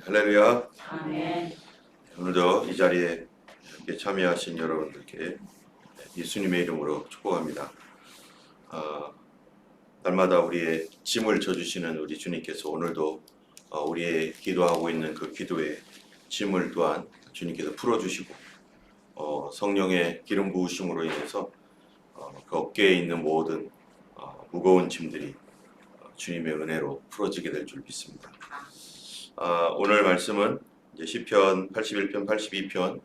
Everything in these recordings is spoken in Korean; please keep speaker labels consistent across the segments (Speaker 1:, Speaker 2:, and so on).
Speaker 1: 할렐루야.
Speaker 2: 아멘.
Speaker 1: 오늘도 이 자리에 함께 참여하신 여러분들께 예수님의 이름으로 축복합니다. 날마다 우리의 짐을 져주시는 우리 주님께서 오늘도 우리의 기도하고 있는 그 기도의 짐을 또한 주님께서 풀어주시고 성령의 기름 부으심으로 인해서 그 어깨에 있는 모든 무거운 짐들이 주님의 은혜로 풀어지게 될 줄 믿습니다. 오늘 말씀은 이제 시편 81편, 82편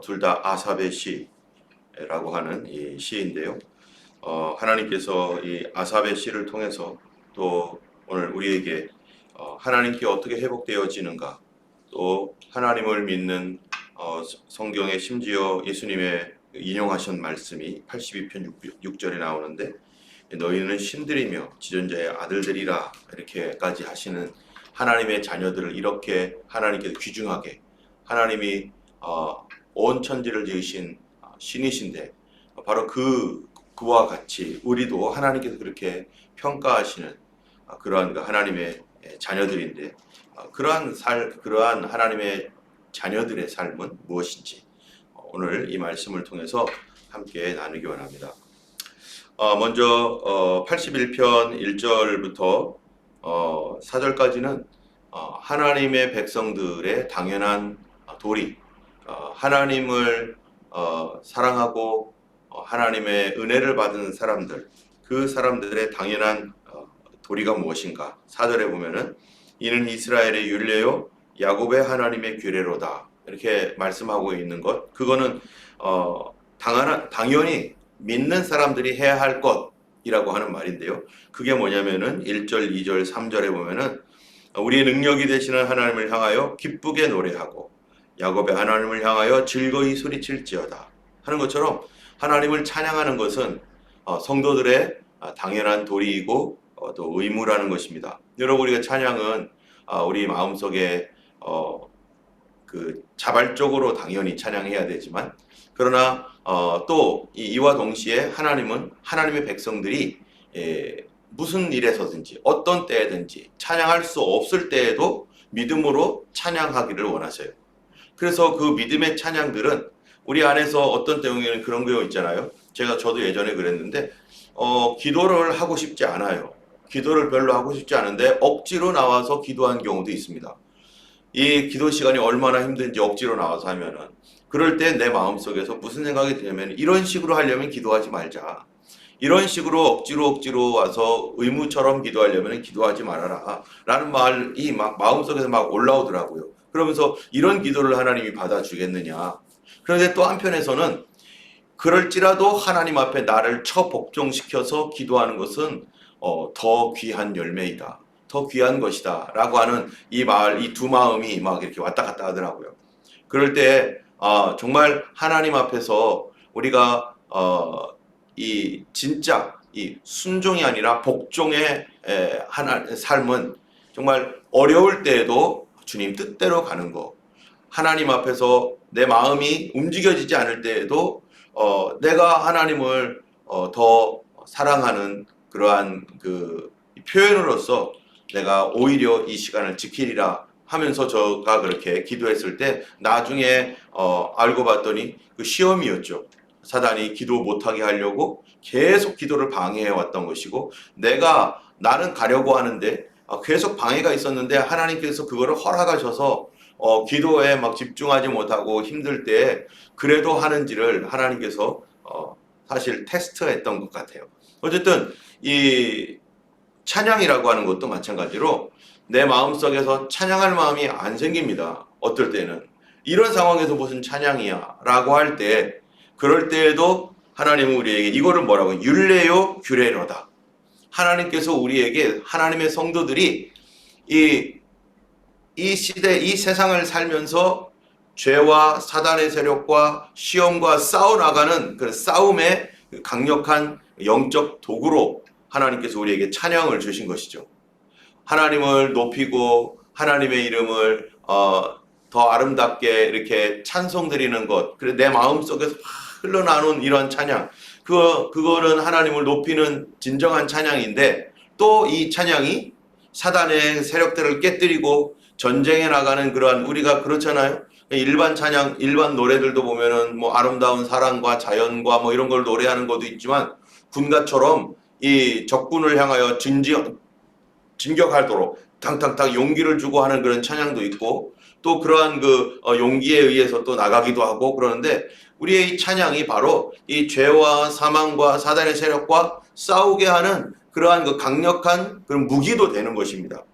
Speaker 1: 둘 다 아삽의 시라고 하는 이 시인데요. 하나님께서 이 아삽의 시를 통해서 또 오늘 우리에게 하나님께 어떻게 회복되어지는가, 또 하나님을 믿는 성경에 심지어 예수님의 인용하신 말씀이 82편 6절에 나오는데, 너희는 신들이며 지존자의 아들들이라 이렇게까지 하시는 하나님의 자녀들을 이렇게 하나님께서 귀중하게, 하나님이 온 천지를 지으신 신이신데 바로 그와 같이 우리도 하나님께서 그렇게 평가하시는 그러한 하나님의 자녀들인데, 그러한 하나님의 자녀들의 삶은 무엇인지 오늘 이 말씀을 통해서 함께 나누기 원합니다. 먼저 81편 1절부터 4절까지는 하나님의 백성들의 당연한 도리, 하나님을 사랑하고 하나님의 은혜를 받은 사람들, 그 사람들의 당연한 도리가 무엇인가. 4절에 보면은 이는 이스라엘의 율례요 야곱의 하나님의 규례로다 이렇게 말씀하고 있는 것, 그거는 당연히 믿는 사람들이 해야 할 것이라고 하는 말인데요. 그게 뭐냐면은 1절, 2절, 3절에 보면은 우리의 능력이 되시는 하나님을 향하여 기쁘게 노래하고 야곱의 하나님을 향하여 즐거이 소리칠지어다 하는 것처럼, 하나님을 찬양하는 것은 성도들의 당연한 도리이고 또 의무라는 것입니다. 여러분, 우리가 찬양은 우리 마음속에 자발적으로 당연히 찬양해야 되지만, 그러나 또 이와 동시에 하나님은 하나님의 백성들이 무슨 일에서든지 어떤 때든지 찬양할 수 없을 때에도 믿음으로 찬양하기를 원하세요. 그래서 그 믿음의 찬양들은 우리 안에서 어떤 때에는 그런 거 있잖아요. 저도 예전에 그랬는데 기도를 하고 싶지 않아요. 기도를 별로 하고 싶지 않은데 억지로 나와서 기도한 경우도 있습니다. 이 기도 시간이 얼마나 힘든지 억지로 나와서 하면은, 그럴 때 내 마음속에서 무슨 생각이 드냐면, 이런 식으로 하려면 기도하지 말자. 이런 식으로 억지로 와서 의무처럼 기도하려면 기도하지 말아라 라는 말이 막 마음속에서 막 올라오더라고요. 그러면서 이런 기도를 하나님이 받아주겠느냐. 그런데 또 한편에서는 그럴지라도 하나님 앞에 나를 처복종시켜서 기도하는 것은 더 귀한 열매이다, 더 귀한 것이다 라고 하는 이 두 마음이 막 이렇게 왔다 갔다 하더라고요. 그럴 때 정말 하나님 앞에서 우리가 진짜 순종이 아니라 복종의 삶은 정말 어려울 때에도 주님 뜻대로 가는 거, 하나님 앞에서 내 마음이 움직여지지 않을 때에도 내가 하나님을 더 사랑하는 그러한 그 표현으로서 내가 오히려 이 시간을 지키리라 하면서 저가 그렇게 기도했을 때 나중에 알고 봤더니 그 시험이었죠. 사단이 기도 못하게 하려고 계속 기도를 방해해 왔던 것이고, 나는 가려고 하는데 계속 방해가 있었는데 하나님께서 그거를 허락하셔서 기도에 막 집중하지 못하고 힘들 때 그래도 하는지를 하나님께서 사실 테스트했던 것 같아요. 어쨌든 이 찬양이라고 하는 것도 마찬가지로 내 마음속에서 찬양할 마음이 안 생깁니다. 어떨 때는 이런 상황에서 무슨 찬양이야 라고 할 때, 그럴 때에도 하나님은 우리에게 이거를 뭐라고, 율례요 규례로다. 하나님께서 우리에게, 하나님의 성도들이 이 시대, 이 세상을 살면서 죄와 사단의 세력과 시험과 싸워나가는 그 싸움의 강력한 영적 도구로 하나님께서 우리에게 찬양을 주신 것이죠. 하나님을 높이고 하나님의 이름을 더 아름답게 이렇게 찬송드리는 것, 그래 내 마음속에서 흘러나오는 이런 찬양, 그거는 하나님을 높이는 진정한 찬양인데, 또 이 찬양이 사단의 세력들을 깨뜨리고 전쟁에 나가는 그러한 우리가 그렇잖아요. 일반 찬양, 일반 노래들도 보면은 뭐 아름다운 사랑과 자연과 뭐 이런 걸 노래하는 것도 있지만 군가처럼 이 적군을 향하여 진격하도록 탕탕탕 용기를 주고 하는 그런 찬양도 있고 또 그러한 그 용기에 의해서 또 나가기도 하고 그러는데 우리의 이 찬양이 바로 이 죄와 사망과 사단의 세력과 싸우게 하는 그러한 그 강력한 그런 무기도 되는 것입니다.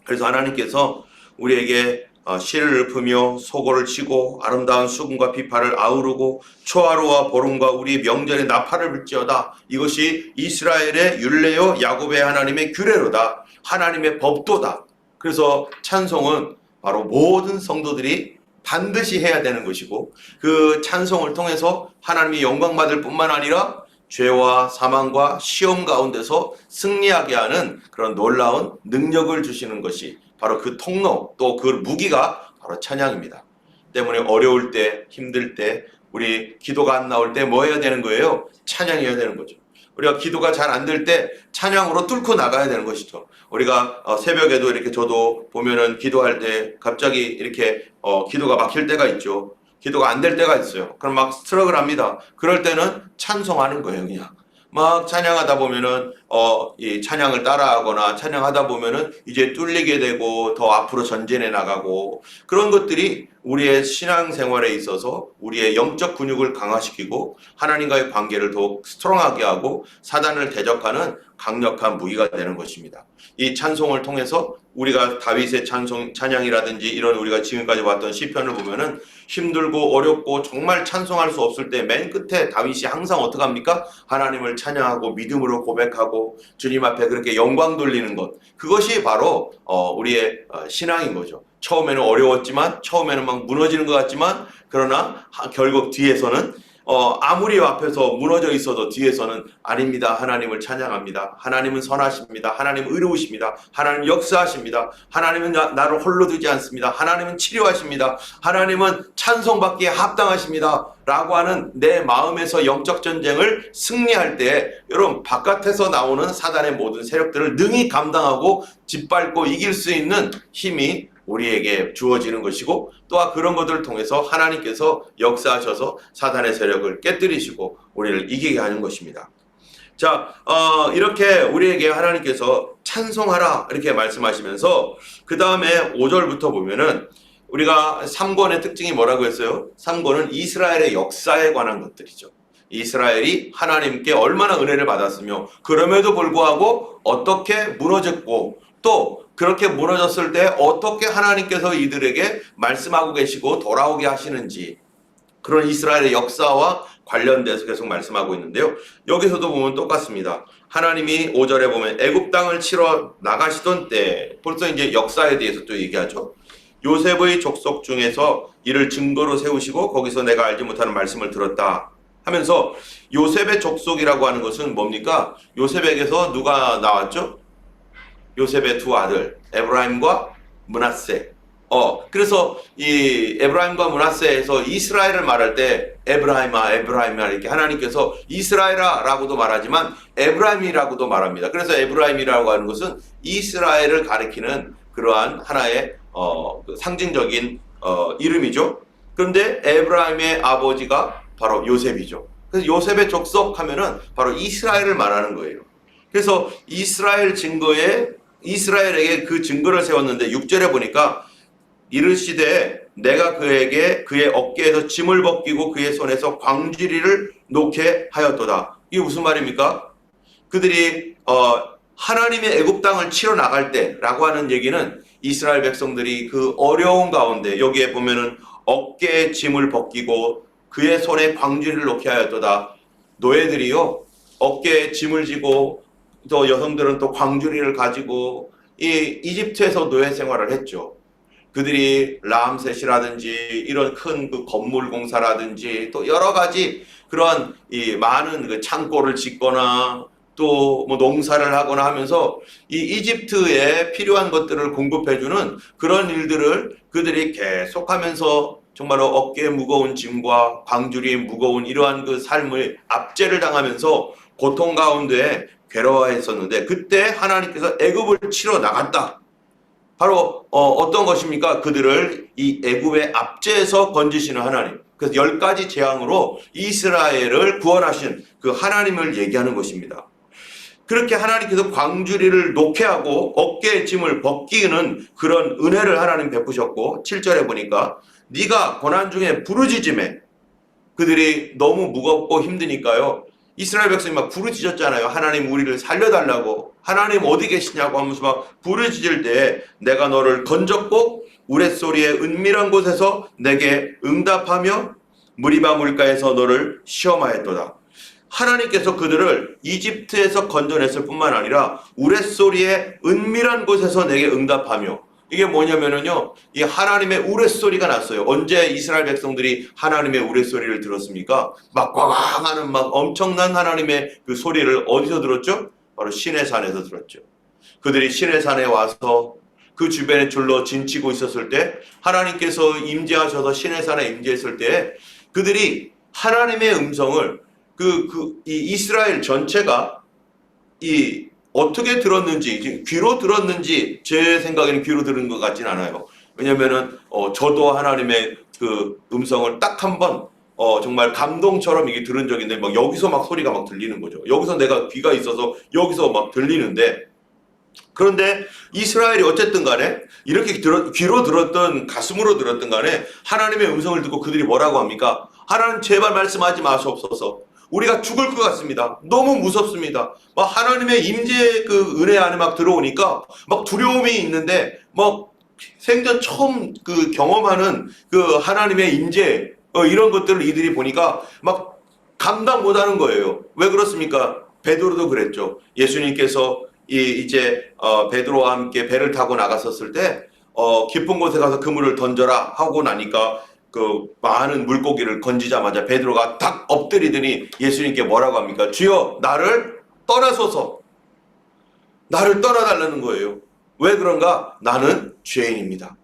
Speaker 1: 그래서 하나님께서 우리에게 실을 읊으며 소고를 치고 아름다운 수금과 비파를 아우르고 초하루와 보름과 우리 명절에 나팔을 불지어다. 이것이 이스라엘의 율례요 야곱의 하나님의 규례로다. 하나님의 법도다. 그래서 찬송은 바로 모든 성도들이 반드시 해야 되는 것이고 그 찬송을 통해서 하나님이 영광받을 뿐만 아니라 죄와 사망과 시험 가운데서 승리하게 하는 그런 놀라운 능력을 주시는 것이 바로 그 통로 또 그 무기가 바로 찬양입니다. 때문에 어려울 때 힘들 때 우리 기도가 안 나올 때 뭐 해야 되는 거예요? 찬양해야 되는 거죠. 우리가 기도가 잘 안 될 때 찬양으로 뚫고 나가야 되는 것이죠. 우리가 새벽에도 이렇게 저도 보면은 기도할 때 갑자기 이렇게 기도가 막힐 때가 있죠. 기도가 안 될 때가 있어요. 그럼 막 스트럭을 합니다. 그럴 때는 찬송하는 거예요, 그냥. 막 찬양하다 보면은 이 찬양을 따라하거나 찬양하다 보면은 이제 뚫리게 되고 더 앞으로 전진해 나가고 그런 것들이 우리의 신앙생활에 있어서 우리의 영적 근육을 강화시키고 하나님과의 관계를 더욱 스트롱하게 하고 사단을 대적하는 강력한 무기가 되는 것입니다. 이 찬송을 통해서 우리가 다윗의 찬양이라든지 이런 우리가 지금까지 봤던 시편을 보면은 힘들고 어렵고 정말 찬송할 수 없을 때 맨 끝에 다윗이 항상 어떻게 합니까? 하나님을 찬양하고 믿음으로 고백하고 주님 앞에 그렇게 영광 돌리는 것, 그것이 바로 우리의 신앙인 거죠. 처음에는 어려웠지만 처음에는 막 무너지는 것 같지만 그러나 결국 뒤에서는 아무리 앞에서 무너져 있어도 뒤에서는 아닙니다. 하나님을 찬양합니다. 하나님은 선하십니다. 하나님은 의로우십니다. 하나님 역사하십니다. 하나님은 나를 홀로 두지 않습니다. 하나님은 치료하십니다. 하나님은 찬송받기에 합당하십니다. 라고 하는 내 마음에서 영적 전쟁을 승리할 때 여러분 바깥에서 나오는 사단의 모든 세력들을 능히 감당하고 짓밟고 이길 수 있는 힘이 우리에게 주어지는 것이고 또한 그런 것들을 통해서 하나님께서 역사하셔서 사단의 세력을 깨뜨리시고 우리를 이기게 하는 것입니다. 자, 이렇게 우리에게 하나님께서 찬송하라 이렇게 말씀하시면서 그 다음에 5절부터 보면은 우리가 3권의 특징이 뭐라고 했어요? 3권은 이스라엘의 역사에 관한 것들이죠. 이스라엘이 하나님께 얼마나 은혜를 받았으며 그럼에도 불구하고 어떻게 무너졌고 또 그렇게 무너졌을 때 어떻게 하나님께서 이들에게 말씀하고 계시고 돌아오게 하시는지 그런 이스라엘의 역사와 관련돼서 계속 말씀하고 있는데요. 여기서도 보면 똑같습니다. 하나님이 5절에 보면 애굽 땅을 치러 나가시던 때 벌써 이제 역사에 대해서 또 얘기하죠. 요셉의 족속 중에서 이를 증거로 세우시고 거기서 내가 알지 못하는 말씀을 들었다 하면서 요셉의 족속이라고 하는 것은 뭡니까? 요셉에게서 누가 나왔죠? 요셉의 두 아들 에브라임과 므낫세. 그래서 이 에브라임과 므낫세에서 이스라엘을 말할 때 에브라임아 이렇게 하나님께서 이스라엘아라고도 말하지만 에브라임이라고도 말합니다. 그래서 에브라임이라고 하는 것은 이스라엘을 가리키는 그러한 하나의 상징적인 이름이죠. 그런데 에브라임의 아버지가 바로 요셉이죠. 그래서 요셉의 족속 하면은 바로 이스라엘을 말하는 거예요. 그래서 이스라엘에게 그 증거를 세웠는데 6절에 보니까 이르시되 내가 그에게 그의 어깨에서 짐을 벗기고 그의 손에서 광주리를 놓게 하였도다. 이게 무슨 말입니까? 그들이 하나님의 애굽 땅을 치러 나갈 때라고 하는 얘기는 이스라엘 백성들이 그 어려운 가운데 여기에 보면은 어깨에 짐을 벗기고 그의 손에 광주리를 놓게 하였도다. 노예들이요 어깨에 짐을 지고 또 여성들은 또 광주리를 가지고 이 이집트에서 노예 생활을 했죠. 그들이 람셋이라든지 이런 큰 그 건물 공사라든지 또 여러 가지 그러한 이 많은 그 창고를 짓거나 또 뭐 농사를 하거나 하면서 이 이집트에 필요한 것들을 공급해주는 그런 일들을 그들이 계속하면서 정말로 어깨에 무거운 짐과 광주리에 무거운 이러한 그 삶의 압제를 당하면서 고통 가운데 괴로워했었는데 그때 하나님께서 애굽을 치러 나갔다. 바로 어떤 것입니까? 그들을 이 애굽의 압제에서 건지시는 하나님. 그래서 10가지 재앙으로 이스라엘을 구원하신 그 하나님을 얘기하는 것입니다. 그렇게 하나님께서 광주리를 놓게 하고 어깨의 짐을 벗기는 그런 은혜를 하나님 베푸셨고, 7절에 보니까 네가 고난 중에 부르짖음에, 그들이 너무 무겁고 힘드니까요, 이스라엘 백성이 막 부르짖었잖아요. 하나님 우리를 살려달라고, 하나님 어디 계시냐고 하면서 막 부르짖을 때 내가 너를 건졌고 우레소리의 은밀한 곳에서 내게 응답하며 무리바 물가에서 너를 시험하였도다. 하나님께서 그들을 이집트에서 건져냈을 뿐만 아니라 우레소리의 은밀한 곳에서 내게 응답하며, 이게 뭐냐면은요, 이 하나님의 우레소리가 났어요. 언제 이스라엘 백성들이 하나님의 우레소리를 들었습니까? 막 꽝꽝 하는 막 엄청난 하나님의 그 소리를 어디서 들었죠? 바로 시내산에서 들었죠. 그들이 시내산에 와서 그 주변에 둘러 진치고 있었을 때, 하나님께서 임재하셔서 시내산에 임재했을 때 그들이 하나님의 음성을 이 이스라엘 전체가 어떻게 들었는지, 귀로 들었는지, 제 생각에는 귀로 들은 것 같진 않아요. 왜냐면은, 저도 하나님의 그 음성을 딱 한 번, 정말 감동처럼 이게 들은 적이 있는데, 막 여기서 막 소리가 막 들리는 거죠. 여기서 내가 귀가 있어서 여기서 막 들리는데, 그런데 이스라엘이 어쨌든 간에 이렇게 귀로 들었던, 가슴으로 들었던 간에 하나님의 음성을 듣고 그들이 뭐라고 합니까? 하나님 제발 말씀하지 마시옵소서. 우리가 죽을 것 같습니다. 너무 무섭습니다. 막 하나님의 임재 그 은혜 안에 막 들어오니까 막 두려움이 있는데, 막 생전 처음 그 경험하는 그 하나님의 임재, 이런 것들을 이들이 보니까 막 감당 못하는 거예요. 왜 그렇습니까? 베드로도 그랬죠. 예수님께서 이제 베드로와 함께 배를 타고 나갔었을 때 깊은 곳에 가서 그물을 던져라 하고 나니까 그 많은 물고기를 건지자마자 베드로가 딱 엎드리더니 예수님께 뭐라고 합니까? 주여, 나를 떠나소서. 나를 떠나달라는 거예요. 왜 그런가? 나는 죄인입니다.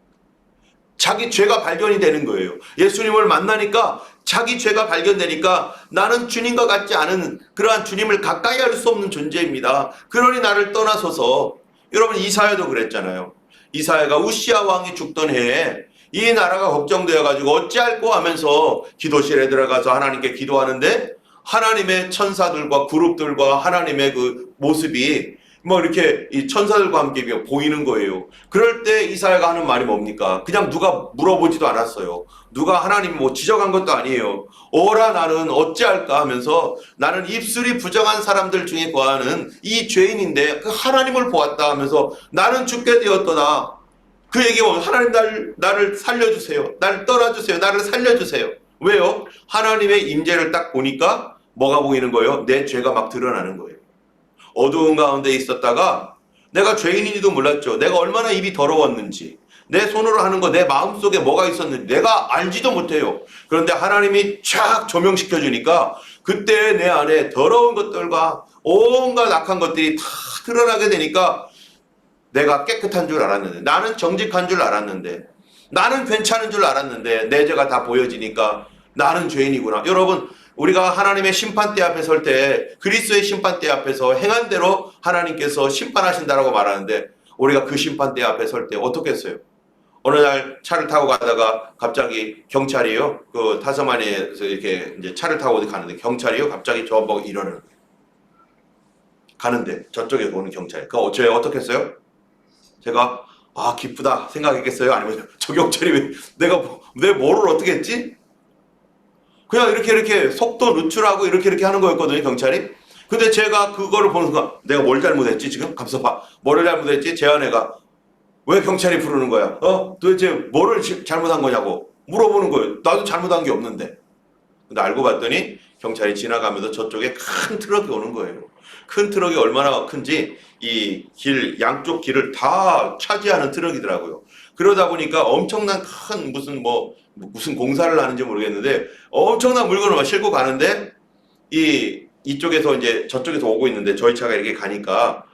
Speaker 1: 자기 죄가 발견이 되는 거예요. 예수님을 만나니까 자기 죄가 발견되니까 나는 주님과 같지 않은, 그러한 주님을 가까이 할 수 없는 존재입니다. 그러니 나를 떠나소서. 여러분, 이사야도 그랬잖아요. 이사야가 우시아 왕이 죽던 해에 이 나라가 걱정되어 가지고 어찌할꼬 하면서 기도실에 들어가서 하나님께 기도하는데, 하나님의 천사들과 그룹들과 하나님의 그 모습이 뭐 이렇게 이 천사들과 함께 보이는 거예요. 그럴 때 이사야가 하는 말이 뭡니까? 그냥 누가 물어보지도 않았어요. 누가 하나님 뭐 지적한 것도 아니에요. 오라 나는 어찌할까 하면서, 나는 입술이 부정한 사람들 중에 거하는 이 죄인인데 그 하나님을 보았다 하면서 나는 죽게 되었도다. 그 얘기가 하나님 나를 살려주세요. 나를 떠나주세요. 나를 살려주세요. 왜요? 하나님의 임재를 딱 보니까 뭐가 보이는 거예요? 내 죄가 막 드러나는 거예요. 어두운 가운데 있었다가 내가 죄인인지도 몰랐죠. 내가 얼마나 입이 더러웠는지, 내 손으로 하는 거 내 마음속에 뭐가 있었는지 내가 알지도 못해요. 그런데 하나님이 쫙 조명시켜 주니까 그때 내 안에 더러운 것들과 온갖 악한 것들이 다 드러나게 되니까, 내가 깨끗한 줄 알았는데, 나는 정직한 줄 알았는데, 나는 괜찮은 줄 알았는데 내 죄가 다 보여지니까 나는 죄인이구나. 여러분, 우리가 하나님의 심판대 앞에 설 때, 그리스도의 심판대 앞에서 행한 대로 하나님께서 심판하신다라고 말하는데, 우리가 그 심판대 앞에 설 때 어떻게 했어요? 어느 날 차를 타고 가다가 갑자기 경찰이요, 그 타스마니아에서 이렇게 이제 차를 타고 어디 가는데 경찰이요 갑자기 저보고 이러는 거예요. 가는데 저쪽에서 오는 경찰이. 그거 저희 어떻게 했어요? 제가 기쁘다 생각했겠어요? 아니면 저 경찰이 왜 뭐를 어떻게 했지? 그냥 이렇게 속도 늦추라고 이렇게 하는 거였거든요, 경찰이. 근데 제가 그거를 보는 순간, 내가 뭘 잘못했지 지금? 가면서 봐. 뭐를 잘못했지? 제 아내가 왜 경찰이 부르는 거야? 도대체 뭐를 잘못한 거냐고 물어보는 거예요. 나도 잘못한 게 없는데. 근데 알고 봤더니 경찰이 지나가면서 저쪽에 큰 트럭이 오는 거예요. 큰 트럭이 얼마나 큰지 이 양쪽 길을 다 차지하는 트럭이더라고요. 그러다 보니까 엄청난 큰 무슨 공사를 하는지 모르겠는데 엄청난 물건을 막 싣고 가는데, 이쪽에서 이제 저쪽에서 오고 있는데 저희 차가 이렇게 가니까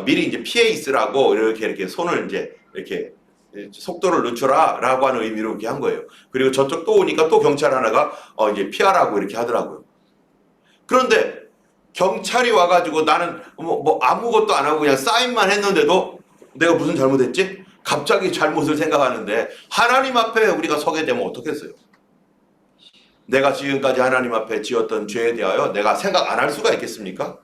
Speaker 1: 미리 이제 피해 있으라고 이렇게 손을 이렇게 속도를 늦춰라라고 하는 의미로 이렇게 한 거예요. 그리고 저쪽 또 오니까 또 경찰 하나가 이제 피하라고 이렇게 하더라고요. 그런데 경찰이 와가지고 나는 뭐 아무것도 안 하고 그냥 사인만 했는데도 내가 무슨 잘못했지? 갑자기 잘못을 생각하는데 하나님 앞에 우리가 서게 되면 어떻겠어요? 내가 지금까지 하나님 앞에 지었던 죄에 대하여 내가 생각 안 할 수가 있겠습니까?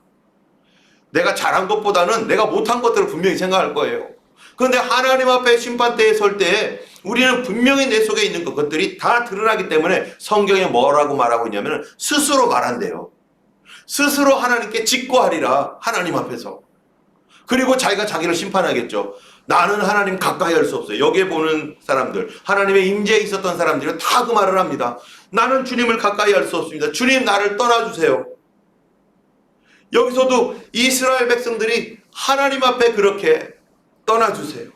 Speaker 1: 내가 잘한 것보다는 내가 못한 것들을 분명히 생각할 거예요. 그런데 하나님 앞에 심판대에 설 때에 우리는 분명히 내 속에 있는 것들이 다 드러나기 때문에 성경에 뭐라고 말하고 있냐면 스스로 말한대요. 스스로 하나님께 직고하리라, 하나님 앞에서. 그리고 자기가 자기를 심판하겠죠. 나는 하나님 가까이 할 수 없어요. 여기에 보는 사람들, 하나님의 임재에 있었던 사람들은 다 그 말을 합니다. 나는 주님을 가까이 할 수 없습니다. 주님, 나를 떠나주세요. 여기서도 이스라엘 백성들이 하나님 앞에 그렇게 떠나주세요.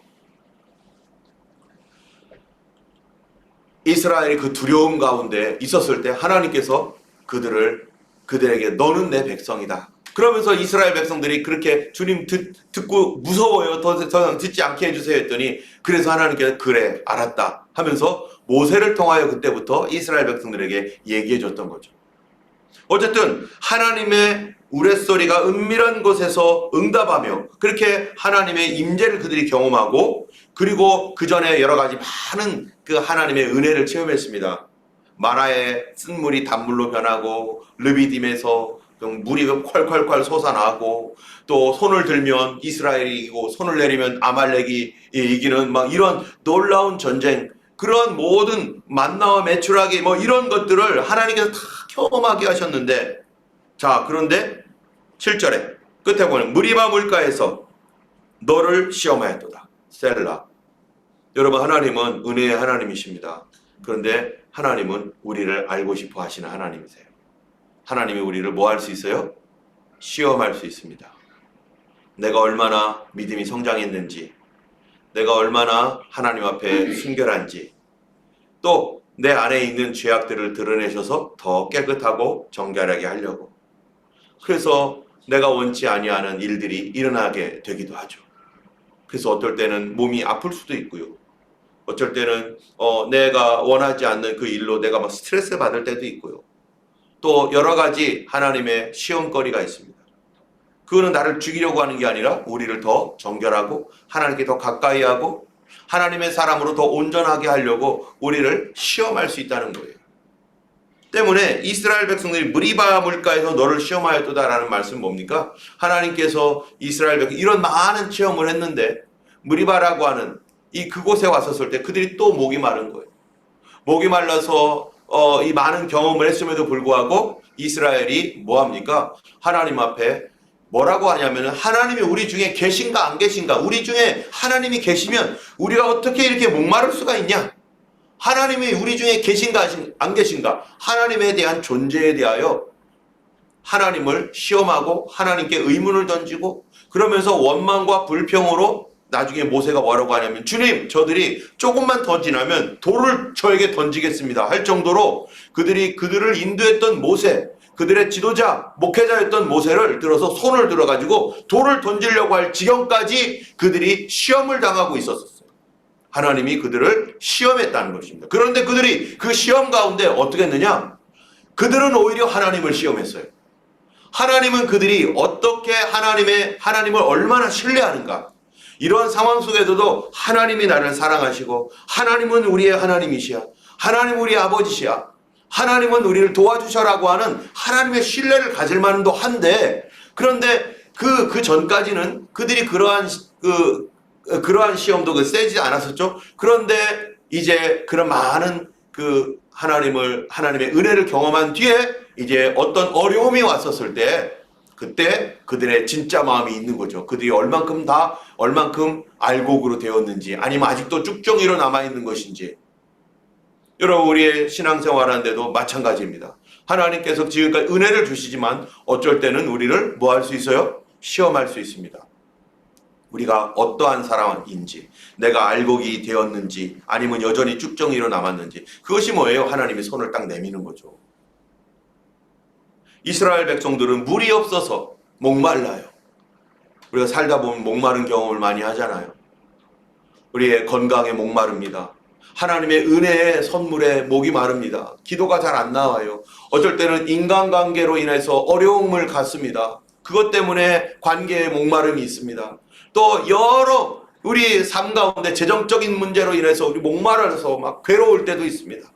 Speaker 1: 이스라엘이 그 두려움 가운데 있었을 때 하나님께서 그들에게 너는 내 백성이다. 그러면서 이스라엘 백성들이 그렇게 주님 듣고 무서워요. 더 이상 듣지 않게 해주세요 했더니 그래서 하나님께서 그래 알았다 하면서 모세를 통하여 그때부터 이스라엘 백성들에게 얘기해 줬던 거죠. 어쨌든 하나님의 우레소리가 은밀한 곳에서 응답하며 그렇게 하나님의 임재를 그들이 경험하고 그리고 그 전에 여러 가지 많은 그 하나님의 은혜를 체험했습니다. 마라의 쓴 물이 단물로 변하고 르비딤에서 물이 콸콸콸 솟아나고 또 손을 들면 이스라엘이 이기고 손을 내리면 아말렉이 이기는 막 이런 놀라운 전쟁, 그런 모든 만나와 메추라기 뭐 이런 것들을 하나님께서 다 경험하게 하셨는데, 자 그런데 7절에 끝에 보면 무리바 물가에서 너를 시험하였도다. 셀라. 여러분, 하나님은 은혜의 하나님이십니다. 그런데 하나님은 우리를 알고 싶어 하시는 하나님이세요. 하나님이 우리를 뭐 할 수 있어요? 시험할 수 있습니다. 내가 얼마나 믿음이 성장했는지, 내가 얼마나 하나님 앞에 순결한지, 또 내 안에 있는 죄악들을 드러내셔서 더 깨끗하고 정결하게 하려고. 그래서 내가 원치 아니하는 일들이 일어나게 되기도 하죠. 그래서 어떨 때는 몸이 아플 수도 있고요. 어쩔 때는 내가 원하지 않는 그 일로 내가 막 스트레스 받을 때도 있고요. 또 여러 가지 하나님의 시험거리가 있습니다. 그거는 나를 죽이려고 하는 게 아니라 우리를 더 정결하고 하나님께 더 가까이 하고 하나님의 사람으로 더 온전하게 하려고 우리를 시험할 수 있다는 거예요. 때문에 이스라엘 백성들이 무리바 물가에서 너를 시험하였도다라는 말씀은 뭡니까? 하나님께서 이스라엘 백성 이런 많은 체험을 했는데 무리바라고 하는 그곳에 왔었을 때 그들이 또 목이 마른 거예요. 목이 말라서 이 많은 경험을 했음에도 불구하고 이스라엘이 뭐합니까? 하나님 앞에 뭐라고 하냐면 하나님이 우리 중에 계신가 안 계신가? 우리 중에 하나님이 계시면 우리가 어떻게 이렇게 목마를 수가 있냐? 하나님이 우리 중에 계신가 안 계신가? 하나님에 대한 존재에 대하여 하나님을 시험하고 하나님께 의문을 던지고 그러면서 원망과 불평으로 나중에 모세가 뭐라고 하냐면 주님, 저들이 조금만 더 지나면 돌을 저에게 던지겠습니다 할 정도로 그들을 인도했던 모세, 그들의 지도자, 목회자였던 모세를 들어서 손을 들어가지고 돌을 던지려고 할 지경까지 그들이 시험을 당하고 있었어요. 하나님이 그들을 시험했다는 것입니다. 그런데 그들이 그 시험 가운데 어떻게 했느냐? 그들은 오히려 하나님을 시험했어요. 하나님은 그들이 어떻게 하나님을 얼마나 신뢰하는가? 이러한 상황 속에서도 하나님이 나를 사랑하시고 하나님은 우리의 하나님이시야. 하나님은 우리의 아버지시야. 하나님은 우리를 도와주셔라고 하는 하나님의 신뢰를 가질 만도 한데, 그런데 그 전까지는 그들이 그러한 시험도 세지 않았었죠. 그런데 이제 그런 많은 하나님의 은혜를 경험한 뒤에 이제 어떤 어려움이 왔었을 때 그때 그들의 진짜 마음이 있는 거죠. 그들이 얼만큼 알곡으로 되었는지 아니면 아직도 쭉정이로 남아있는 것인지. 여러분, 우리의 신앙생활 하는데도 마찬가지입니다. 하나님께서 지금까지 은혜를 주시지만 어쩔 때는 우리를 뭐 할 수 있어요? 시험할 수 있습니다. 우리가 어떠한 사람인지, 내가 알곡이 되었는지 아니면 여전히 쭉정이로 남았는지. 그것이 뭐예요? 하나님이 손을 딱 내미는 거죠. 이스라엘 백성들은 물이 없어서 목말라요. 우리가 살다 보면 목마른 경험을 많이 하잖아요. 우리의 건강에 목마릅니다. 하나님의 은혜의 선물에 목이 마릅니다. 기도가 잘 안 나와요. 어쩔 때는 인간관계로 인해서 어려움을 갖습니다. 그것 때문에 관계에 목마름이 있습니다. 또 여러 우리 삶 가운데 재정적인 문제로 인해서 우리 목말라서 막 괴로울 때도 있습니다.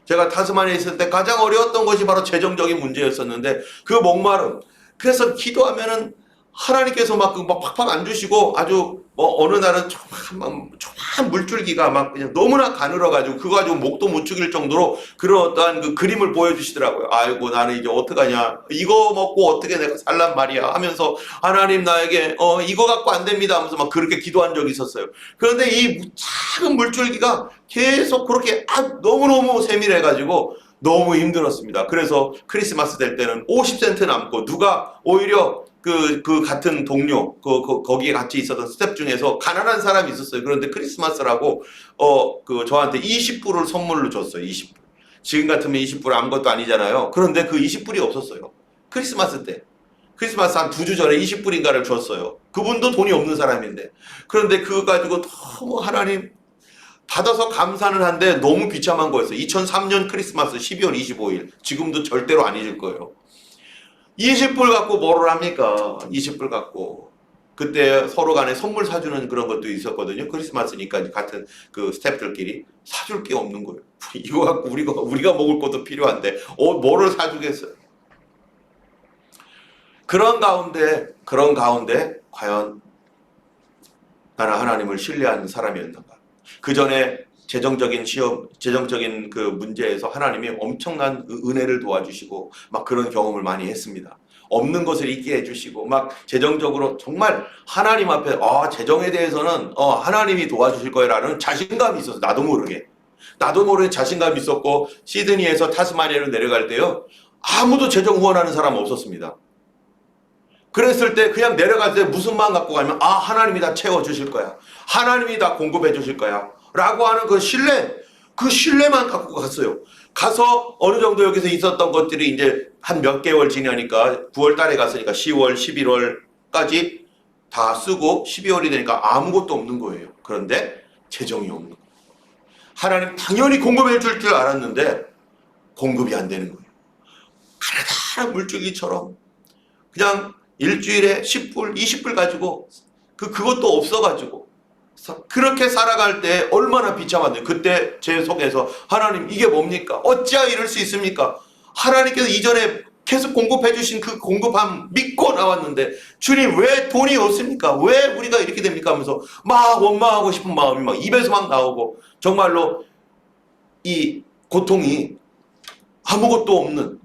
Speaker 1: 제가 타스마니아에 있을 때 가장 어려웠던 것이 바로 재정적인 문제였었는데 그 목마름. 그래서 기도하면은 하나님께서 막 팍팍 안 주시고 아주 어느 날은 조그만 물줄기가 막 그냥 너무나 가늘어가지고 그거 가지고 목도 못 죽일 정도로 그런 어떠한 그 그림을 보여주시더라고요. 아이고 나는 이제 어떡하냐, 이거 먹고 어떻게 내가 살란 말이야 하면서 하나님 나에게 이거 갖고 안 됩니다 하면서 막 그렇게 기도한 적이 있었어요. 그런데 이 작은 물줄기가 계속 그렇게 너무너무 세밀해가지고 너무 힘들었습니다. 그래서 크리스마스 될 때는 50센트 남고 누가 오히려 그 같은 동료, 거기에 같이 있었던 스텝 중에서 가난한 사람이 있었어요. 그런데 크리스마스라고, 저한테 20불을 선물로 줬어요. 20불. 지금 같으면 20불 아무것도 아니잖아요. 그런데 그 20불이 없었어요. 크리스마스 때. 크리스마스 한 2주 전에 20불인가를 줬어요. 그분도 돈이 없는 사람인데. 그런데 그거 가지고 너무 하나님 받아서 감사는 한데 너무 비참한 거였어요. 2003년 크리스마스 12월 25일. 지금도 절대로 안 잊을 거예요. 20불 갖고 뭐를 합니까? 20불 갖고. 그때 서로 간에 선물 사주는 그런 것도 있었거든요. 크리스마스니까 같은 그 스태프들끼리 사줄 게 없는 거예요. 이거 갖고 우리가 먹을 것도 필요한데 뭐를 사주겠어요? 그런 가운데 과연 나는 하나님을 신뢰하는 사람이었는가? 그 전에 재정적인 그 문제에서 하나님이 엄청난 은혜를 도와주시고 막 그런 경험을 많이 했습니다. 없는 것을 있게 해주시고 막 재정적으로 정말 하나님 앞에 재정에 대해서는 하나님이 도와주실 거라는 자신감이 있어서 나도 모르게 자신감이 있었고 시드니에서 타스마니아로 내려갈 때요 아무도 재정 후원하는 사람 없었습니다. 그랬을 때 그냥 내려갈 때 무슨 마음 갖고 가면 하나님이 다 채워주실 거야, 하나님이 다 공급해 주실 거야 라고 하는 그 신뢰만 갖고 갔어요. 가서 어느 정도 여기서 있었던 것들이 이제 한 몇 개월 지나니까 9월 달에 갔으니까 10월 11월까지 다 쓰고 12월이 되니까 아무것도 없는 거예요. 그런데 재정이 없는 거예요. 하나님 당연히 공급해 줄 줄 알았는데 공급이 안 되는 거예요. 가나다란 물줄기처럼 그냥 일주일에 10불, 20불 가지고 그것도 없어가지고 그렇게 살아갈 때 얼마나 비참한데 그때 제 속에서 하나님 이게 뭡니까? 어찌하여 이럴 수 있습니까? 하나님께서 이전에 계속 공급해 주신 그 공급함 믿고 나왔는데 주님 왜 돈이 없습니까? 왜 우리가 이렇게 됩니까? 하면서 막 원망하고 싶은 마음이 막 입에서 막 나오고 정말로 이 고통이 아무것도 없는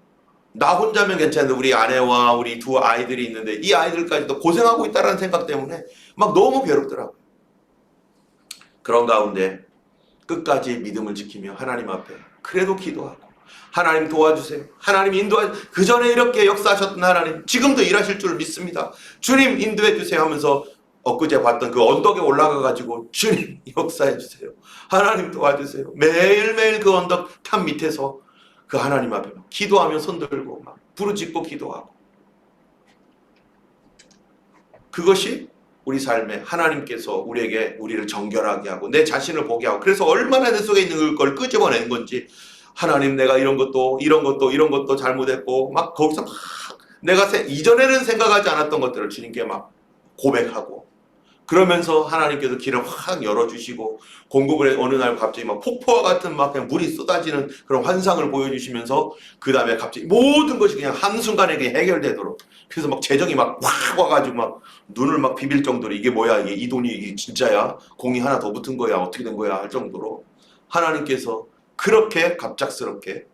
Speaker 1: 나 혼자면 괜찮은데 우리 아내와 우리 두 아이들이 있는데 이 아이들까지도 고생하고 있다는 생각 때문에 막 너무 괴롭더라고요. 그런 가운데 끝까지 믿음을 지키며 하나님 앞에 그래도 기도하고 하나님 도와주세요, 하나님 인도하세요. 그 전에 이렇게 역사하셨던 하나님 지금도 일하실 줄 믿습니다, 주님 인도해 주세요 하면서 엊그제 봤던 그 언덕에 올라가 가지고 주님 역사해 주세요, 하나님 도와주세요. 매일매일 그 언덕 탑 밑에서 그 하나님 앞에 기도하며 손들고 막 부르짖고 기도하고 그것이 우리 삶에 하나님께서 우리를 정결하게 하고 내 자신을 보게 하고 그래서 얼마나 내 속에 있는 걸 끄집어낸 건지 하나님 내가 이런 것도 잘못했고 막 거기서 막 내가 이전에는 생각하지 않았던 것들을 주님께 막 고백하고 그러면서 하나님께서 길을 확 열어주시고 공급을 어느 날 갑자기 막 폭포와 같은 막 그냥 물이 쏟아지는 그런 환상을 보여주시면서 그 다음에 갑자기 모든 것이 그냥 한순간에 그냥 해결되도록 그래서 막 재정이 막 확 와가지고 막 눈을 막 비빌 정도로 이게 뭐야 이 돈이 이게 진짜야 공이 하나 더 붙은 거야 어떻게 된 거야 할 정도로 하나님께서 그렇게 갑작스럽게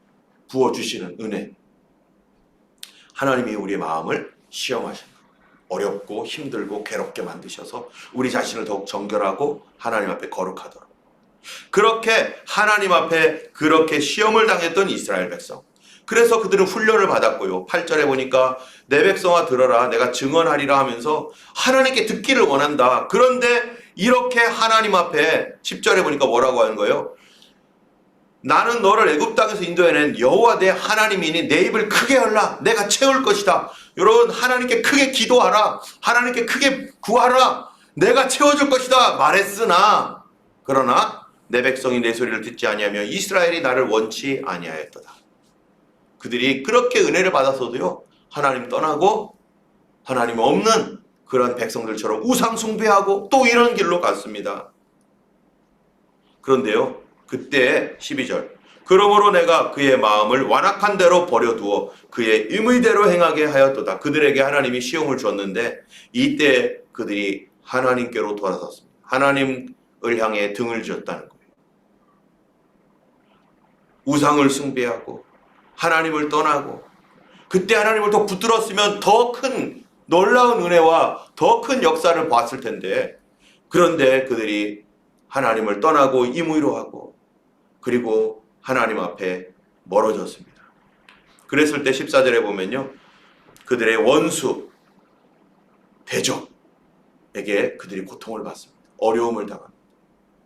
Speaker 1: 부어주시는 은혜 하나님이 우리의 마음을 시험하신다. 어렵고 힘들고 괴롭게 만드셔서 우리 자신을 더욱 정결하고 하나님 앞에 거룩하도록 그렇게 하나님 앞에 그렇게 시험을 당했던 이스라엘 백성 그래서 그들은 훈련을 받았고요. 8절에 보니까 내 백성아 들어라 내가 증언하리라 하면서 하나님께 듣기를 원한다. 그런데 이렇게 하나님 앞에 10절에 보니까 뭐라고 하는 거예요? 나는 너를 애굽 땅에서 인도해낸 여호와 내 하나님이니 내 입을 크게 열라 내가 채울 것이다. 여러분 하나님께 크게 기도하라, 하나님께 크게 구하라, 내가 채워줄 것이다 말했으나 그러나 내 백성이 내 소리를 듣지 아니하며 이스라엘이 나를 원치 아니하였도다. 그들이 그렇게 은혜를 받았어도요 하나님 떠나고 하나님 없는 그런 백성들처럼 우상 숭배하고 또 이런 길로 갔습니다. 그런데요, 그때 12절, 그러므로 내가 그의 마음을 완악한 대로 버려두어 그의 임의대로 행하게 하였도다. 그들에게 하나님이 시험을 줬는데 이때 그들이 하나님께로 돌아섰습니다. 하나님을 향해 등을 지었다는 거예요. 우상을 숭배하고 하나님을 떠나고, 그때 하나님을 더 붙들었으면 더 큰 놀라운 은혜와 더 큰 역사를 봤을 텐데, 그런데 그들이 하나님을 떠나고 임의로 하고 그리고 하나님 앞에 멀어졌습니다. 그랬을 때 14절에 보면요, 그들의 원수 대적에게 그들이 고통을 받습니다. 어려움을 당합니다.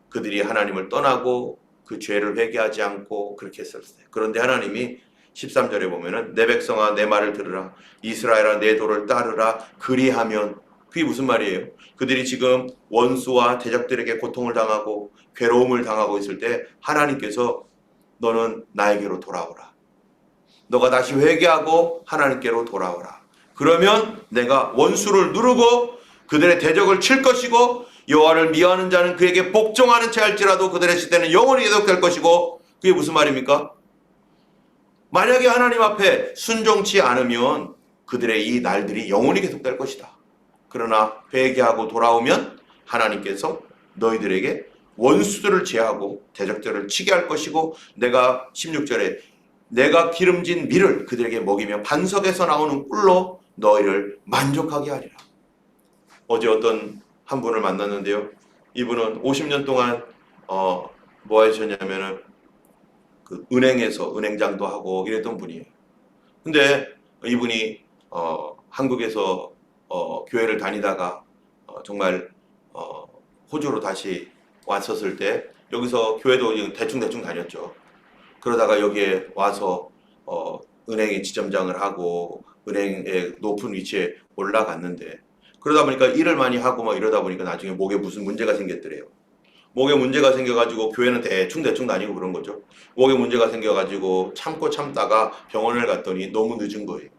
Speaker 1: 그들이 하나님을 떠나고 그 죄를 회개하지 않고 그렇게 했을 때, 그런데 하나님이 13절에 보면은 내 백성아 내 말을 들으라, 이스라엘아 내 도를 따르라, 그리하면, 그게 무슨 말이에요? 그들이 지금 원수와 대적들에게 고통을 당하고 괴로움을 당하고 있을 때 하나님께서 너는 나에게로 돌아오라, 너가 다시 회개하고 하나님께로 돌아오라, 그러면 내가 원수를 누르고 그들의 대적을 칠 것이고 여호와를 미워하는 자는 그에게 복종하는 채 할지라도 그들의 시대는 영원히 계속될 것이고, 그게 무슨 말입니까? 만약에 하나님 앞에 순종치 않으면 그들의 이 날들이 영원히 계속될 것이다. 그러나 회개하고 돌아오면 하나님께서 너희들에게 원수들을 제하고 대적들을 치게 할 것이고, 내가 16절에 내가 기름진 밀을 그들에게 먹이며 반석에서 나오는 꿀로 너희를 만족하게 하리라. 어제 어떤 한 분을 만났는데요, 이분은 50년 동안 뭐 하셨냐면은 그 은행에서 은행장도 하고 이랬던 분이에요. 근데 이분이 한국에서 교회를 다니다가 정말 호주로 다시 왔었을 때 여기서 교회도 대충 다녔죠. 그러다가 여기에 와서 은행에 지점장을 하고 은행의 높은 위치에 올라갔는데, 그러다 보니까 일을 많이 하고 막 이러다 보니까 나중에 목에 무슨 문제가 생겼더래요. 목에 문제가 생겨가지고 교회는 대충 다니고 그런 거죠. 목에 문제가 생겨가지고 참다가 병원을 갔더니 너무 늦은 거예요.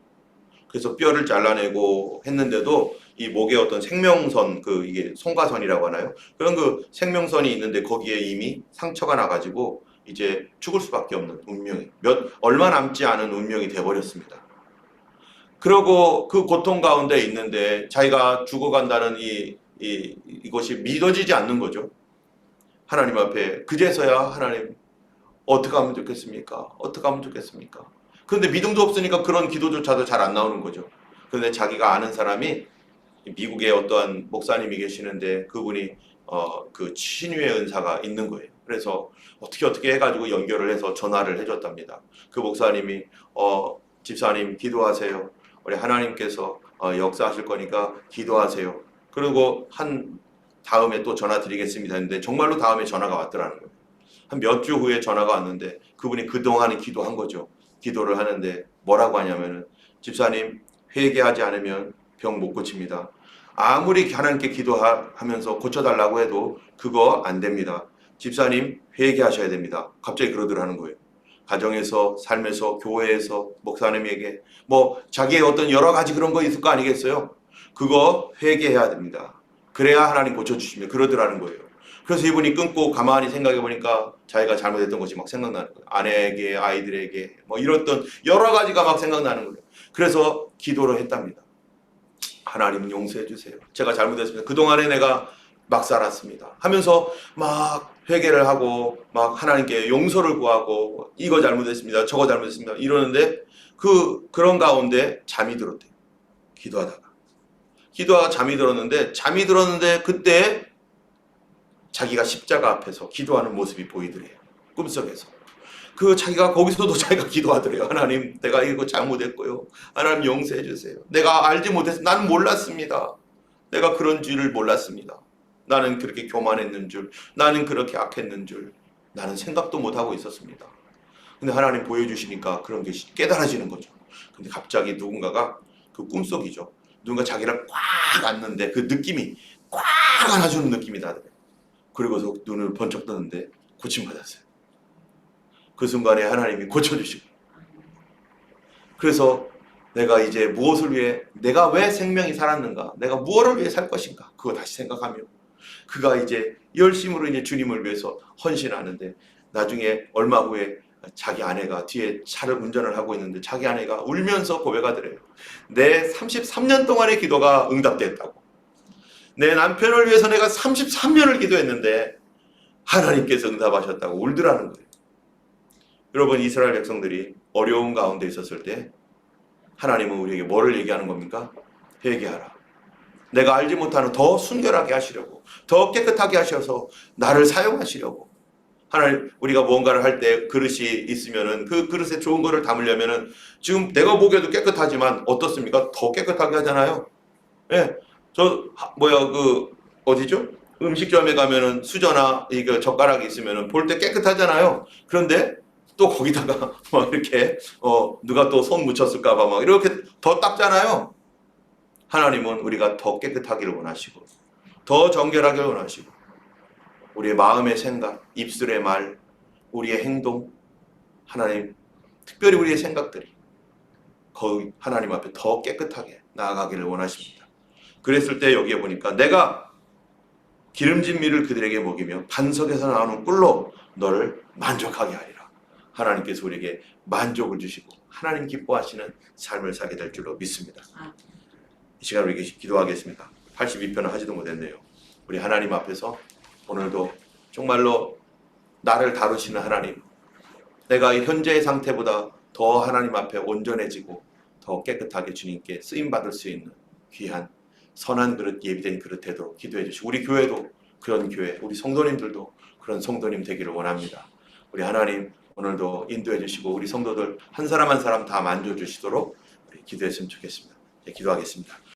Speaker 1: 그래서 뼈를 잘라내고 했는데도 이 목에 어떤 생명선, 이게 송가선이라고 하나요? 그런 그 생명선이 있는데 거기에 이미 상처가 나가지고 이제 죽을 수밖에 없는 운명이, 얼마 남지 않은 운명이 돼버렸습니다. 그러고 그 고통 가운데 있는데 자기가 죽어간다는 이것이 믿어지지 않는 거죠. 하나님 앞에 그제서야 하나님 어떻게 하면 좋겠습니까? 어떻게 하면 좋겠습니까? 그런데 믿음도 없으니까 그런 기도조차도 잘 안 나오는 거죠. 그런데 자기가 아는 사람이 미국에 어떠한 목사님이 계시는데 그분이 그 신유의 은사가 있는 거예요. 그래서 어떻게 해가지고 연결을 해서 전화를 해줬답니다. 그 목사님이 집사님 기도하세요. 우리 하나님께서 역사하실 거니까 기도하세요. 그리고 다음에 또 전화 드리겠습니다 했는데 정말로 다음에 전화가 왔더라는 거예요. 한 몇 주 후에 전화가 왔는데 그분이 그동안에 기도한 거죠. 기도를 하는데 뭐라고 하냐면은, 집사님 회개하지 않으면 병 못 고칩니다. 아무리 하나님께 기도하면서 고쳐달라고 해도 그거 안 됩니다. 집사님 회개하셔야 됩니다. 갑자기 그러더라는 거예요. 가정에서, 삶에서, 교회에서, 목사님에게 뭐 자기의 어떤 여러 가지 그런 거 있을 거 아니겠어요? 그거 회개해야 됩니다. 그래야 하나님 고쳐주십니다. 그러더라는 거예요. 그래서 이분이 끊고 가만히 생각해 보니까 자기가 잘못했던 것이 막 생각나는 거예요. 아내에게, 아이들에게 뭐 이랬던 여러 가지가 막 생각나는 거예요. 그래서 기도를 했답니다. 하나님 용서해 주세요. 제가 잘못했습니다. 그동안에 내가 막 살았습니다. 하면서 막 회개를 하고 막 하나님께 용서를 구하고 이거 잘못했습니다. 저거 잘못했습니다. 이러는데 그런 가운데 잠이 들었대요. 기도하다가 잠이 들었는데 그때 자기가 십자가 앞에서 기도하는 모습이 보이더래요. 꿈속에서. 자기가 거기서도 자기가 기도하더래요. 하나님, 내가 이거 잘못했고요. 하나님 용서해 주세요. 내가 알지 못해서, 나는 몰랐습니다. 내가 그런 줄을 몰랐습니다. 나는 그렇게 교만했는 줄, 나는 그렇게 악했는 줄, 나는 생각도 못하고 있었습니다. 근데 하나님 보여주시니까 그런 게 깨달아지는 거죠. 근데 갑자기 누군가가, 그 꿈속이죠, 누군가 자기를 꽉 안는데 그 느낌이 꽉 안아주는 느낌이 나더래요. 그리고서 눈을 번쩍 뜨는데 고침받았어요. 그 순간에 하나님이 고쳐주시고, 그래서 내가 이제 무엇을 위해, 내가 왜 생명이 살았는가, 내가 무엇을 위해 살 것인가, 그거 다시 생각하며 그가 이제 열심으로 이제 주님을 위해서 헌신하는데, 나중에 얼마 후에 자기 아내가 뒤에 차를 운전을 하고 있는데 자기 아내가 울면서 고백하더래요. 내 33년 동안의 기도가 응답됐다고. 내 남편을 위해서 내가 33년을 기도했는데 하나님께서 응답하셨다고 울더라는 거예요. 여러분, 이스라엘 백성들이 어려운 가운데 있었을 때 하나님은 우리에게 뭐를 얘기하는 겁니까? 회개하라. 내가 알지 못하는 더 순결하게 하시려고, 더 깨끗하게 하셔서 나를 사용하시려고. 하나님, 우리가 무언가를 할 때 그릇이 있으면은 그 그릇에 좋은 거를 담으려면은 지금 내가 보기에도 깨끗하지만 어떻습니까? 더 깨끗하게 하잖아요. 예. 어디죠? 음식점에 가면은 수저나 이거 젓가락이 있으면은 볼 때 깨끗하잖아요. 그런데 또 거기다가 막 이렇게 누가 또 손 묻혔을까봐 막 이렇게 더 닦잖아요. 하나님은 우리가 더 깨끗하기를 원하시고, 더 정결하기를 원하시고, 우리의 마음의 생각, 입술의 말, 우리의 행동, 하나님, 특별히 우리의 생각들이 거의 하나님 앞에 더 깨끗하게 나아가기를 원하십니다. 그랬을 때 여기에 보니까 내가 기름진 밀을 그들에게 먹이며 반석에서 나오는 꿀로 너를 만족하게 하리라. 하나님께서 우리에게 만족을 주시고 하나님 기뻐하시는 삶을 살게 될 줄로 믿습니다. 이 시간 우리 기도하겠습니다. 82편은 하지도 못했네요. 우리 하나님 앞에서 오늘도 정말로 나를 다루시는 하나님, 내가 이 현재의 상태보다 더 하나님 앞에 온전해지고 더 깨끗하게 주님께 쓰임받을 수 있는 귀한 선한 그릇, 예비된 그릇 되도록 기도해 주시고, 우리 교회도 그런 교회, 우리 성도님들도 그런 성도님 되기를 원합니다. 우리 하나님 오늘도 인도해 주시고 우리 성도들 한 사람 한 사람 다 만져 주시도록 기도했으면 좋겠습니다. 기도하겠습니다.